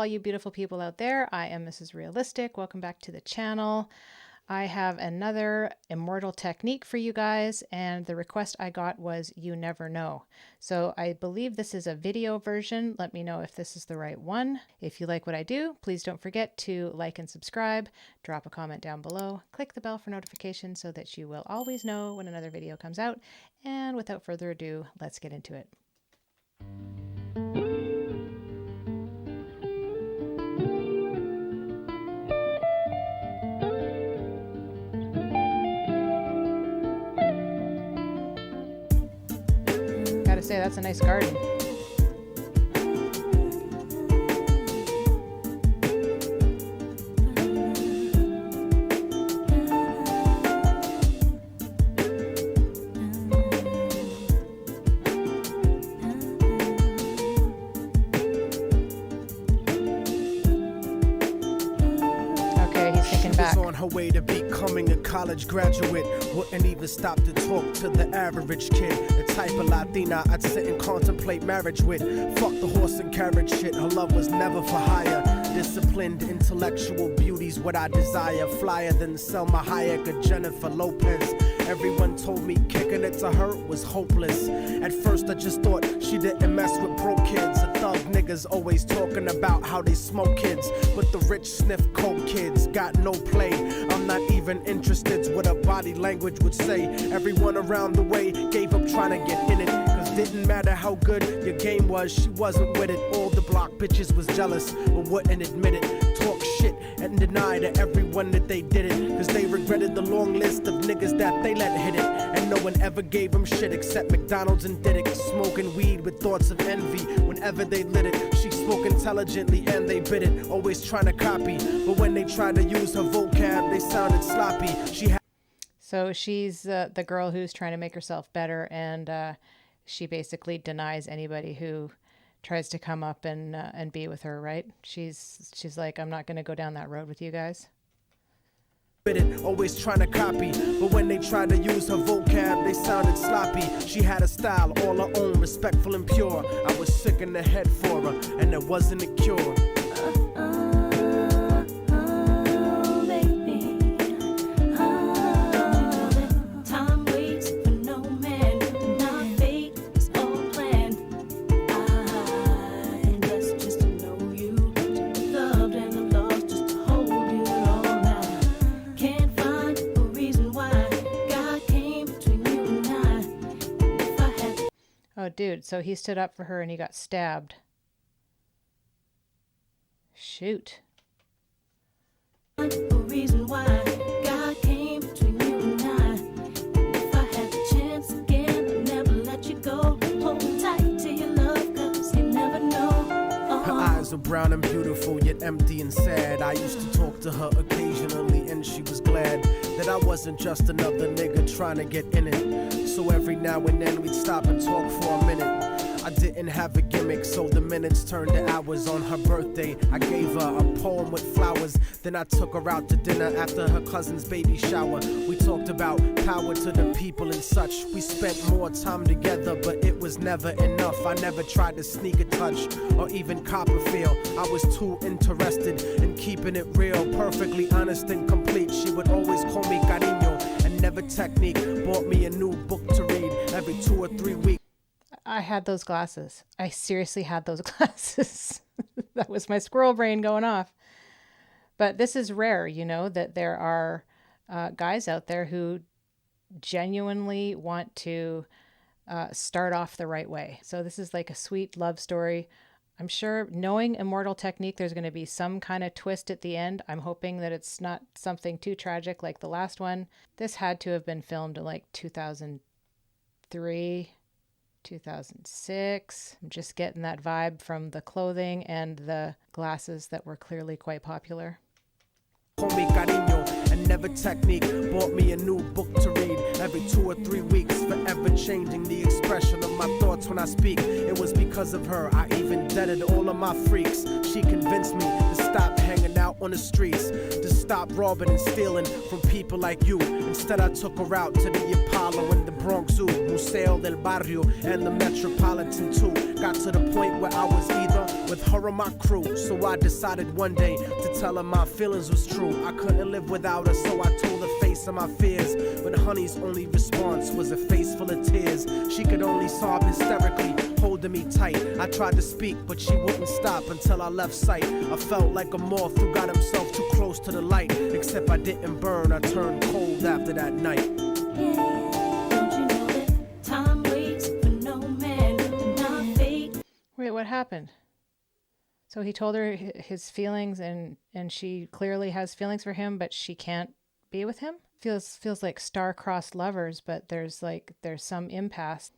all you beautiful people out there. I am Mrs. Realistic. Welcome back to the channel. I have another Immortal Technique for you guys, and the request I got was You Never Know. So I believe this is a video version. Let me know if this is the right one. If you like what I do, please don't forget to like and subscribe, drop a comment down below, click the bell for notifications so that you will always know when another video comes out. And without further ado, let's get into it. Gotta say, that's a nice garden. Was on her way to becoming a college graduate. Wouldn't even stop to talk to the average kid. The type of Latina I'd sit and contemplate marriage with. Fuck the horse and carriage shit. Her love was never for hire. Disciplined intellectual beauty's what I desire. Flyer than Selma Hayek or Jennifer Lopez. Everyone told me kicking it to her was hopeless. At first I just thought she didn't mess with broke kids. The thug niggas always talking about how they smoke kids, but the rich sniff coke kids got no play. I'm not even interested what her body language would say. Everyone around the way gave up trying to get in it, cause didn't matter how good your game was, she wasn't with it. All the block bitches was jealous but wouldn't admit it. Talk shit and deny to everyone that they did it, cause they regretted the long list of niggas that they let hit it. And no one ever gave them shit except McDonald's and did it. Smoking weed with thoughts of envy whenever they lit it. She spoke intelligently and they bit it, always trying to copy, but when they tried to use her vocab they sounded sloppy. So she's the girl who's trying to make herself better, and she basically denies anybody who tries to come up and be with her, right? She's like, I'm not going to go down that road with you guys. Always trying to copy, but when they tried to use her vocab they sounded sloppy. She had a style all her own, respectful and pure. I was sick in the head for her and there wasn't a cure. Oh, dude, so he stood up for her and he got stabbed. Shoot. A reason why God came between you and I. If I had the chance again, I'd never let you go. Hold tight to your love, cause you never know. Her eyes were brown and beautiful, yet empty and sad. I used to talk to her occasionally and she was glad that I wasn't just another nigga trying to get in it. So every now and then we'd stop and talk for a minute. I didn't have a gimmick, so the minutes turned to hours. On her birthday, I gave her a poem with flowers. Then I took her out to dinner after her cousin's baby shower. We talked about power to the people and such. We spent more time together, but it was never enough. I never tried to sneak a touch or even cop a feel. I was too interested in keeping it real, perfectly honest and complete. She would always call me cariño, and never technique. Bought me a new book to read every 2 or 3 weeks. I had those glasses. I seriously had those glasses. That was my squirrel brain going off. But this is rare, you know, that there are guys out there who genuinely want to start off the right way. So this is like a sweet love story. I'm sure, knowing Immortal Technique, there's going to be some kind of twist at the end. I'm hoping that it's not something too tragic like the last one. This had to have been filmed in like 2003. 2006. I'm just getting that vibe from the clothing and the glasses that were clearly quite popular. Call me cariño and never technique. Bought me a new book to read every 2 or 3 weeks. Forever changing the expression of my thoughts when I speak. It was because of her I even deaded all of my freaks. She convinced me to stop hanging out on the streets, to stop robbing and stealing from people like you. Instead I took her out to the Apollo in the Bronx Zoo. Museo del Barrio and the Metropolitan too. Got to the point where I was either with her or my crew. So I decided one day to tell her my feelings was true. I couldn't live without her, so I told her face of my fears. But honey's only response was a face full of tears. She could only sob hysterically, holding me tight. I tried to speak, but she wouldn't stop until I left sight. I felt like a moth who got himself too close to the light. Except I didn't burn, I turned cold after that night. Don't you know that time waits for no man, not fate? Wait, what happened? So he told her his feelings, and she clearly has feelings for him, but she can't be with him? Feels like star-crossed lovers, but there's some impasse.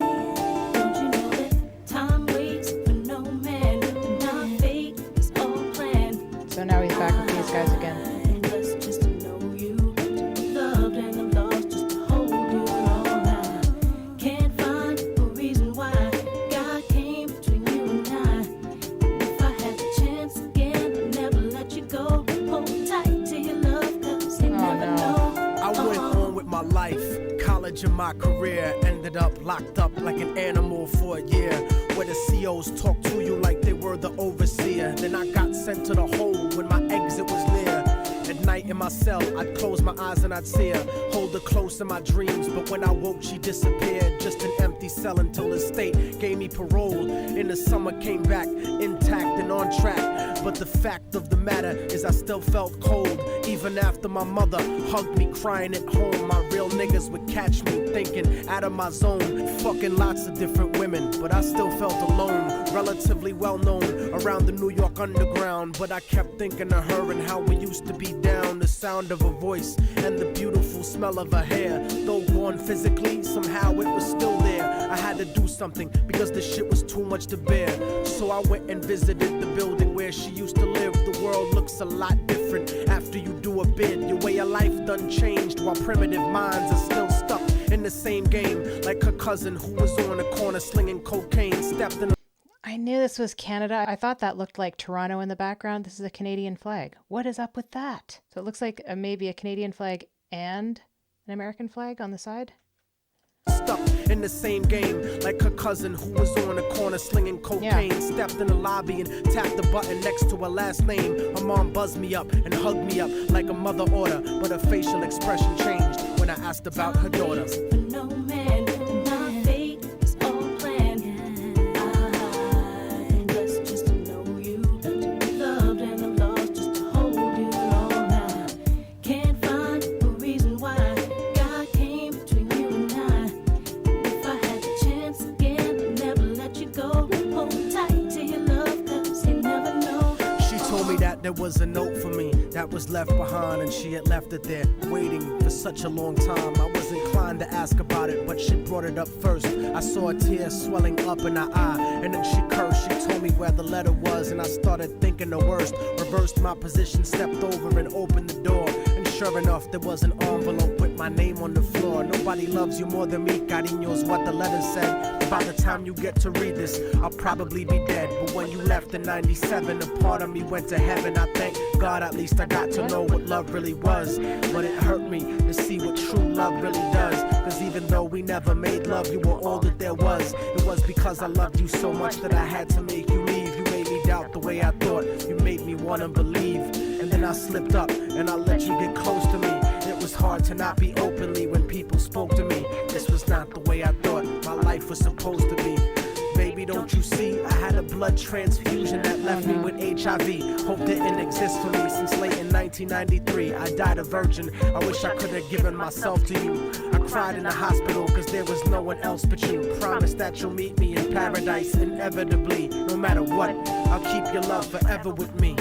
Don't you know that time waits for no man, not fate? It's all planned. So now he's back with these guys again. Just to know you, to be loved and I'm lost, just to hold you all I can't find a reason why God came between you and I. If I had the chance again, I'd never let you go. Hold tight to your love, 'cause you never know. I went on with my life, college and my career. Ended up locked up like an animal for a year, where the COs talk to you like they were the overseer. Then I got sent to the hole when my exit was near. At night in my cell, I'd close my eyes and I'd see her, hold her close in my dreams. But when I woke, she disappeared. Just an empty cell until the state gave me parole. In the summer, came back intact and on track. But the fact of the matter is I still felt cold. Even after my mother hugged me crying at home, my real niggas would catch me thinking out of my zone, fucking lots of different women. But I still felt alone, relatively well known around the New York underground. But I kept thinking of her and how we used to be down. The sound of her voice and the beautiful smell of her hair. Though gone physically, somehow it was still there. I had to do something because the shit was too much to bear. So I went and visited the building where she used to live. The world looks a lot different after you do a bid. Your way of life done changed, while primitive minds are still stuck in the same game. Like her cousin who was on the corner slinging cocaine, stepped in. I knew this was Canada. I thought that looked like Toronto in the background. This is a Canadian flag. What is up with that? So it looks like maybe a Canadian flag and an American flag on the side. Stuck in the same game, like her cousin who was on the corner slinging cocaine. Stepped in the lobby and tapped the button next to her last name. Her mom buzzed me up and hugged me up like a mother order, but her facial expression changed when I asked about her daughter. For no man, not fate, it's all planned. I'm blessed just to know you, to be loved and I'm lost, just to hold you all I can't find a reason why God came between you and I. If I had the chance again, I'd never let you go. Hold tight to your love, 'cause you never know. She told me that there was a note for me that was left behind, and she had left it there waiting for such a long time. I was inclined to ask about it, but she brought it up first. I saw a tear swelling up in her eye, and then she cursed. She told me where the letter was, and I started thinking the worst. Reversed my position, stepped over and opened the door, and sure enough there was an envelope with my name on the floor. Nobody loves you more than me, cariño's what the letter said. By the time you get to read this, I'll probably be dead. But when you left in 97, a part of me went to heaven. I thank God at least I got to know what love really was. But it hurt me to see what true love really does. Cause even though we never made love, you were all that there was. It was because I loved you so much that I had to make you leave. You made me doubt the way I thought. You made me wanna believe. And then I slipped up and I let you get close to me. It was hard to not be openly when people spoke to me. This was not the way I thought my life was supposed to be. Baby, don't you see? I had a blood transfusion that left me with HIV. Hope didn't exist for me since late in 1993. I died a virgin. I wish I could have given myself to you. I cried in the hospital cause there was no one else but you. Promise that you'll meet me in paradise inevitably. No matter what, I'll keep your love forever with me.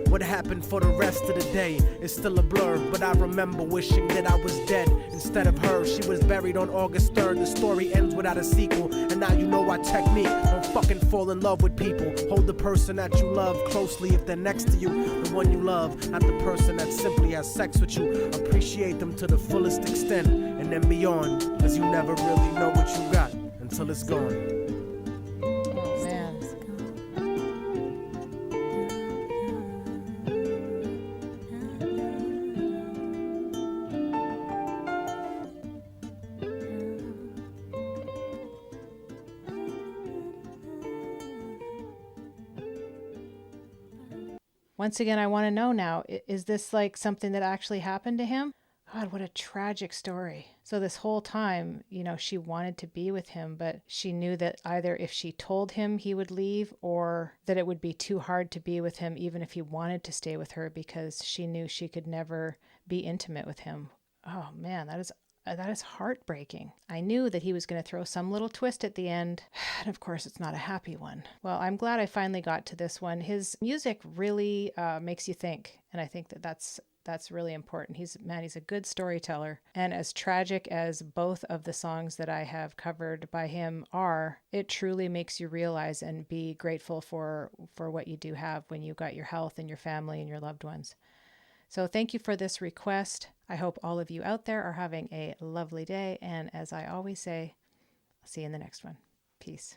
What happened for the rest of the day is still a blur, but I remember wishing that I was dead instead of her. She was buried on August 3rd. The story ends without a sequel, and now you know our technique. Don't fucking fall in love with people. Hold the person that you love closely if they're next to you. The one you love, not the person that simply has sex with you. Appreciate them to the fullest extent, and then beyond, cause you never really know what you got until it's gone. Oh man. Once again, I want to know now, is this like something that actually happened to him? God, what a tragic story. So this whole time, she wanted to be with him, but she knew that either if she told him he would leave, or that it would be too hard to be with him even if he wanted to stay with her, because she knew she could never be intimate with him. Oh man, that is heartbreaking. I knew that he was going to throw some little twist at the end, and of course it's not a happy one. Well, I'm glad I finally got to this one. His music really makes you think, and I think that that's really important. He's a good storyteller. And as tragic as both of the songs that I have covered by him are, it truly makes you realize and be grateful for what you do have when you've got your health and your family and your loved ones. So thank you for this request. I hope all of you out there are having a lovely day. And as I always say, I'll see you in the next one. Peace.